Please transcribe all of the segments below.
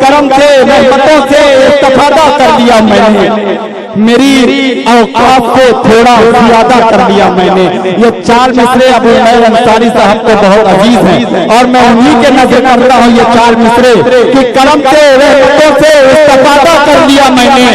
کرم سے رحمتوں سے استفادہ کر لیا میں نے، میری اوقات کو تھوڑا زیادہ کر لیا میں نے۔ یہ 4 مصرے ابو عمیر انصاری صاحب کو بہت عزیز ہیں اور میں انہی کے نظر کرتا ہوں یہ 4 مصرے کہ کرم سے رحمتوں سے استفادہ کر لیا میں نے،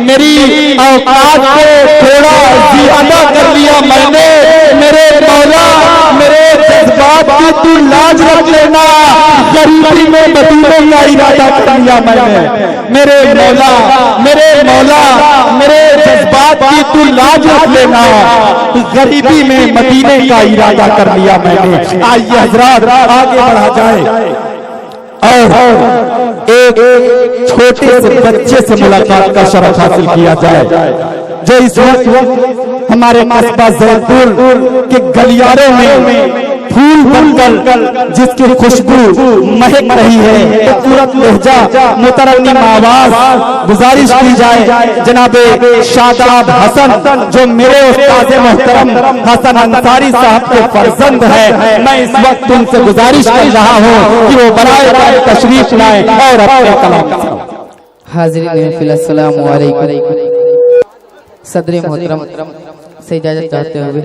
میری اوقات کو تھوڑا زیادہ کر لیا میں نے، میرے مولا میرے جذبات کی تو لاج رکھ لینا، غریبی میں مدینے کا ارادہ کر لیا میں نے، میرے مولا میرے جذبات کی تو لاج رکھ لینا، غریبی میں مدینے کا ارادہ کر لیا میں نے۔ آئیے حضرات آگے بڑھا جائے اور ایک چھوٹے سے بچے سے ملاقات کا شرف حاصل کیا جائے جو اس وقت ہمارے قصبہ زید پور کے گلیاروں میں پھول بن کر جس کی خوشبو مہک رہی ہے، خوبصورت لہجہ مترنم آواز، گزارش کی جائے جناب شاداب حسن جو میرے استاد محترم حسن انصاری صاحب کے فرزند ہے، میں اس وقت ان سے گزارش کر رہا ہوں کہ وہ برائے کرم تشریف لائیں اور اپنے کلام حاضرین السلام علیکم۔ صدر محترم سے اجازت چاہتے ہوئے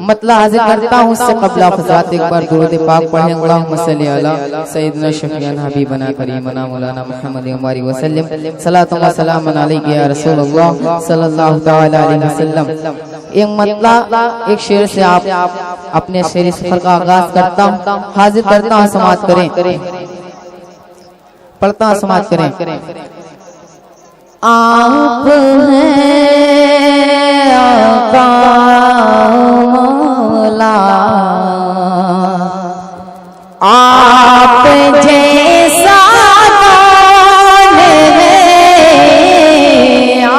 مطلع حاضر کرتا ہوں، اس سے قبل حضرات ایک بار درود پاک پڑھیں، اللہم صلی علی سیدنا شفیعنا حبیبنا کریمنا مولانا محمد وآلہ وسلم، صلاۃ و سلام علیک یا رسول اللہ صلی اللہ تعالی علیہ وسلم۔ ایک مطلع ایک شعر سے آپ اپنے شعری سفر کا آغاز کرتا ہوں، حاضر کرتا ہوں، سماعت کریں، پڑھتا ہوں، سماعت کریں۔ آپ ہیں آقا مولا، آپ جیسا کون ہے،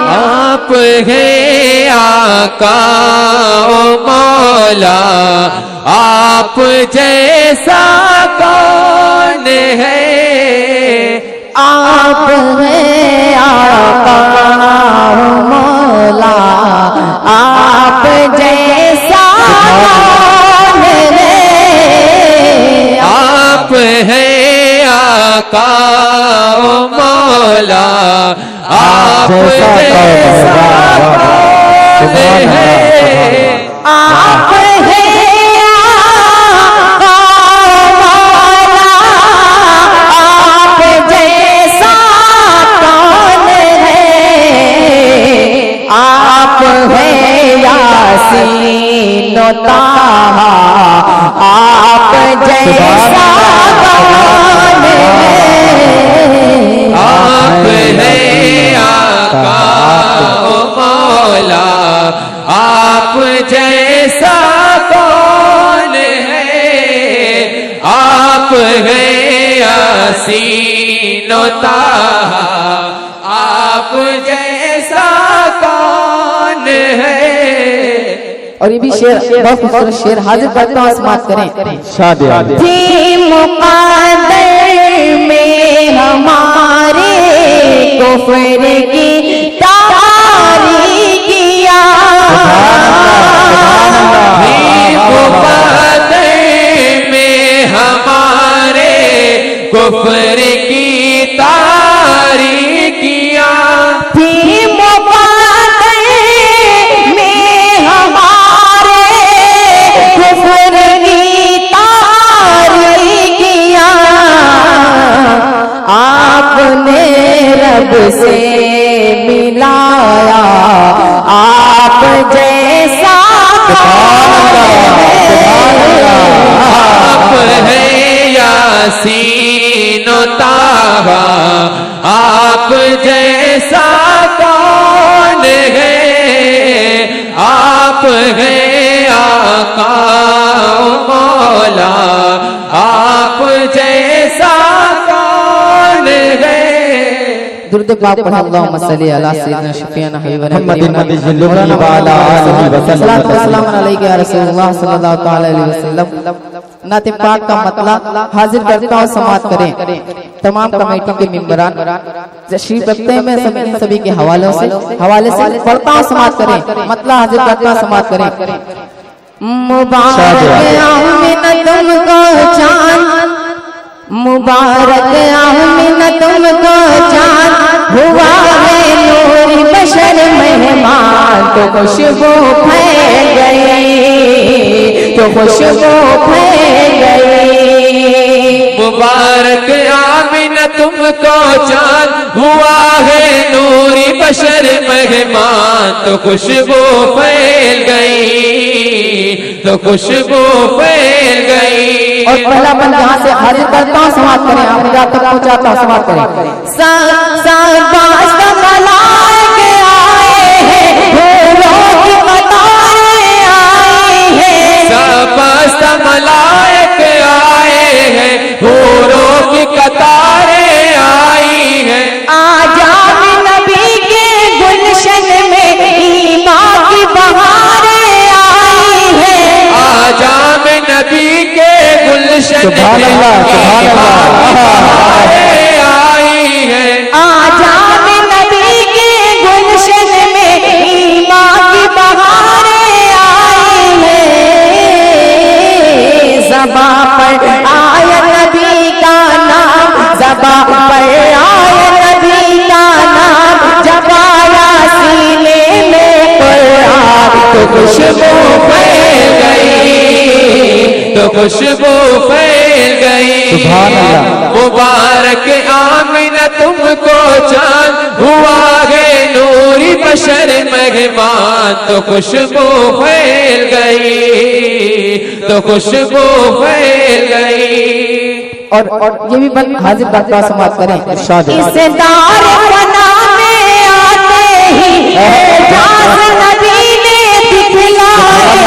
آپ ہیں آقا مولا، آپ جیسا کون ہے، آپ ہیں آقا مولا، آپ جیسا کون ہے، آپ ہیں آقا مولا، آپ جیسا کون ہے، آپ یاسین و طٰہٰ، آپ جیسا کون ہے، آپ ہیں آقا مولا، آپ جیسا کون ہے، آپ ہیں یاسین و طٰہٰ، آپ جیسا کون ہے۔ اور یہ بھی شعر بہت خوبصورت شعر حاضر کرتا ہوں، سماعت کریں۔ تھی مقدر میں ہمارے کفر کی تاریکیاں، تھی مقدر میں ہمارے کفر کی تاریکیاں، رب سے ملایا، آپ جیسا آپ ہیں یاسین و طٰہٰ، آپ جیسا کون ہے، آپ ہیں آقا مولا، آپ جیسا کون ہے۔ درود پاک پڑھیں، اللہم صلی علی سیدنا شفیعنا حبیبنا کریمنا صلاۃ و سلام علیک یا رسول اللہ صلی اللہ تعالی علیہ وسلم۔ نعت پاک کا مطلع حاضر کرتا ہوں، سماعت کریں۔ تمام کمیٹی کے ممبران تشریف رکھتے ہیں، میں سبھی کے حوالے سے پڑھتا ہوں، سماعت کریں، مطلع حاضر کرتا ہوں، سماعت کریں۔ مبارک آمد تم کو چاند، मुबारक आमिना तुमको चांद हुआ है नूर बशर मेहमान तो खुशबू फैल गई तो खुशबू फैल गई मुबारक आमिना तुमको चांद हुआ है नूरी बशर मेहमान तो खुशबू फैल गई तो खुशबू फैल गई। और पहला बंद यहाँ से हाजिर करता हूँ, समाप्त करें, आपने जहाँ तक पहुँचाता हूँ समाप्त करें। मलाइक आए हैं हूरों की कतारें आई हैं आजाम नबी के गुलशन में ईमान की बहारें आई हैं आजाम नबी के गुलशन में आई हैं आजाम नबी के गुलशन में ईमान की बहारें आई हैं ज़बां पर आया नबी का नाम ज़बां पर आया नबी का नाम जब आया सीने में कुरान तो खुशबू फैल गई तो खुशबू फैल गई मुबारक आमिना तुमको चांद हुआ है नूरी बशर मेहमान तो खुशबू फैल गई तो खुशबू फैल गई। और ये भी बंद हाजिर करता हूँ, समाप्त करें। इस दार फना में आते ही एजाज नबी ने दिखलाए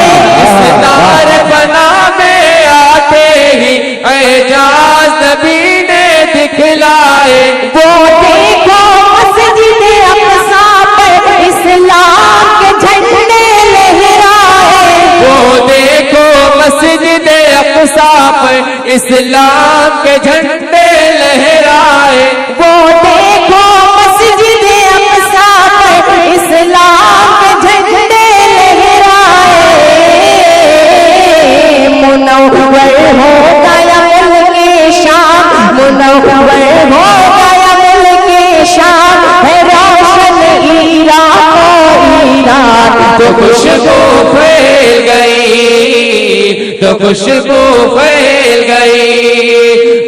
इस दार फना में आते ही एजाज नबी ने दिखलाए वो देखो मस्जिद अक़सा पर इस्लाम के झंडे लहराए वो देखो मस्जिद अक़सा पर इस्लाम के झंडे लहराए वो देखो मस्जिद अक़सा पर इस्लाम के झंडे लहराए मुनव्वर हो गया मुल्क शाम मुनव्वर हो गया मुल्क शाम है रोशन ईरान ईरान तो खुशबू फैल गई तो खुशबू फैल गई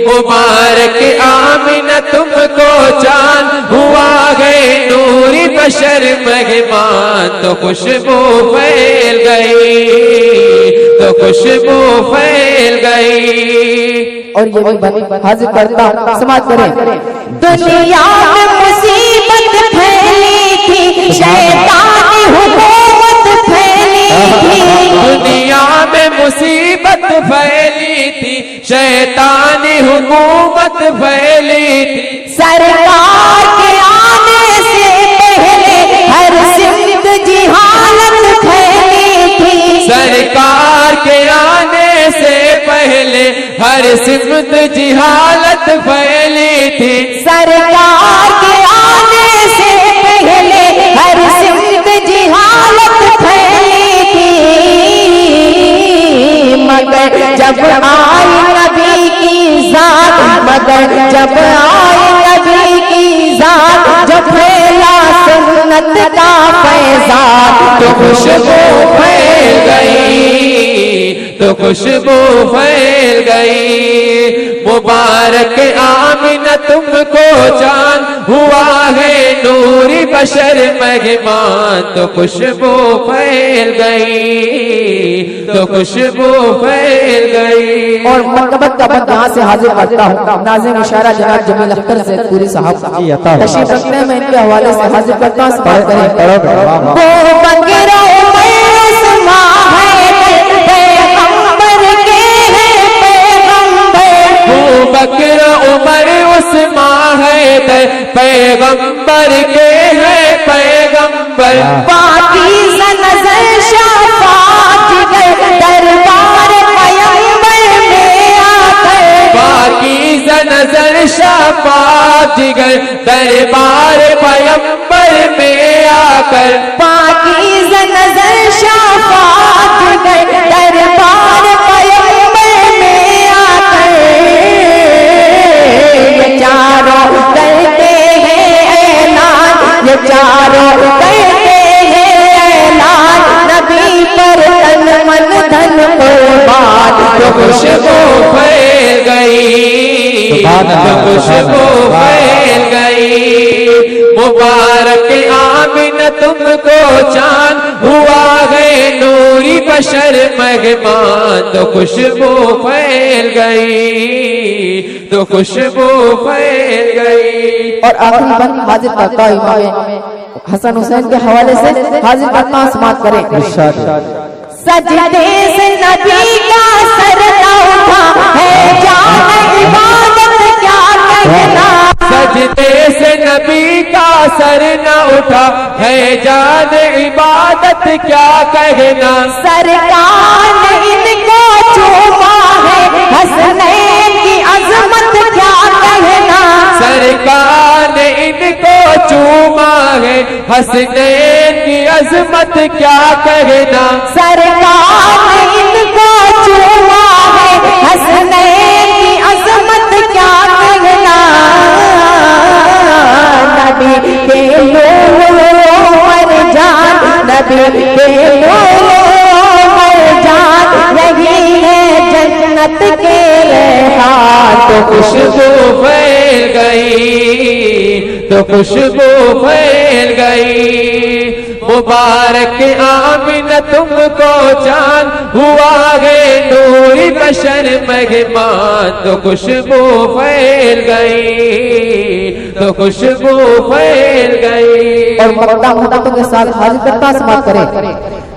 मुबारक आमिना तुमको चांद हुआ है नूरी बशर मेहमान तो खुशबू फैल गई तो खुशबू फैल गई। और ये भी बंद हाजिर करता हूँ, समाप्त करें। दुनिया में मुसीबत फैली थी शैतानी हुकूमत फैली थी दुनिया में मुसीबत फैली थी शैतानी हुकूमत फैली थी सरकार के आने से पहले हर सिमत जिहालत फैली थी सरकार के आने से पहले हर सिमत जिहालत फैली थी सरकार के आने से पहले हर सिमत जिहालत फैली थी मगर जब आई नबी की जात मगर जब आई नबी की जात जब फैला सुन्नत का फैज़ान तो खुशबू फैल गई तो खुशबू फैल गई मुबारक आमिना तुमको चांद हुआ है नूरी बशर मेहमान तो खुशबू फैल गई तो खुशबू फैल गई। और मकबत का बंद यहाँ से हाजिर करता हूँ, नाज़िम इशारा जनाब जमील अख्तर से पूरी साहब तशरीफ रखते हैं, मैं इनके हवाले से हाजिर करता हूँ, समाप्त करें। वो बकरा उस्मा है पैगंबर के हैं पैगंबर वो बकर उमर उस्मा है पैगंबर के हैं पैगंबर पाकीज़ा नज़र शफ़ाअत गए दरबार पैगंबर में आकर पाकीज़ा नज़र शफ़ाअत गए दरबार पैगंबर में आकर पाकीज़ा नज़र शफ़ाअत गए दरबार पैगंबर में आकर खुशबू फैल गई, तो खुशबू फैल गई। मुबारक आमिना तुमको चांद हुआ है नूरी बशर मेहमान, तो खुशबू फैल गई, तो खुशबू फैल गई। और आखिरी बंद हाजिर करता इमाम हसन हुसैन के हवाले से हाजिर करता समाप्त करें। सजदे से नबी का सर न उठा है जान इबादत क्या कहना, सजदे से नबी का सर न उठा है जान इबादत क्या कहना। सरकार ने इनको चूमा है हसनैन की अजमत क्या कहना, सरकार ने इनको चूमा है हसनैन की अजमत क्या कहना। सरकार ने इनको चूमा है हसनैन की अजमत क्या कहना। नबी के नूर पर जान, नबी के नूर पर जान रही है जन्नत के रेहान, तो खुशबू फैल गई, तो खुशबू फैल गई। मुबारक आमिना तुमको चांद हुआ है नूरी बशर मेहमान, तो खुशबू फैल गई, तो खुशबू फैल गई। और मक्का मोहब्बतों के साथ हाजिर करता समाप्त करें।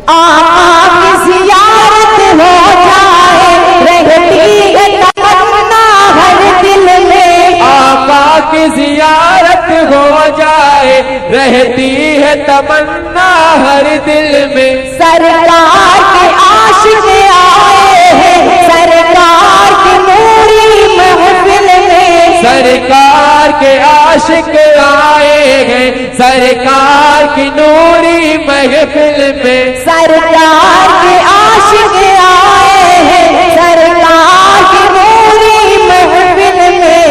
आका की जियारत हो जाए रहती है तमन्ना हर दिल में, आका की जियारत हो जाए रहती है तमन्ना हर दिल में। सरकार के आशिक आए हैं सरकार की नूरी महफिल में, सरकार के आशिक आए हैं सरकार की नूरी महफिल में। सरकार के आशिक आए हैं सरकार की नूरी महफिल में।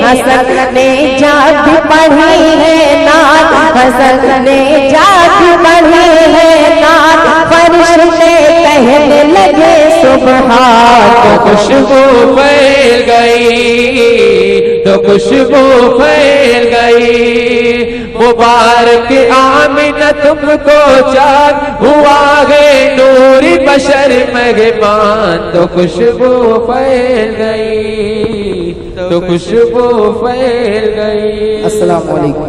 हसन ने जात पढ़ी है नात, हसन ने जात पढ़ी है नात, फरिश्ते कहने लगे सुबहान, तो खुशबू फैल गई, तो खुशबू फैल गई। मुबारक आमिना तुमको चांद हुआ है नूरी बशर मेहमान, तो खुशबू फैल गई, तो खुशबू फैल गई। अस्सलाम वालेकुम।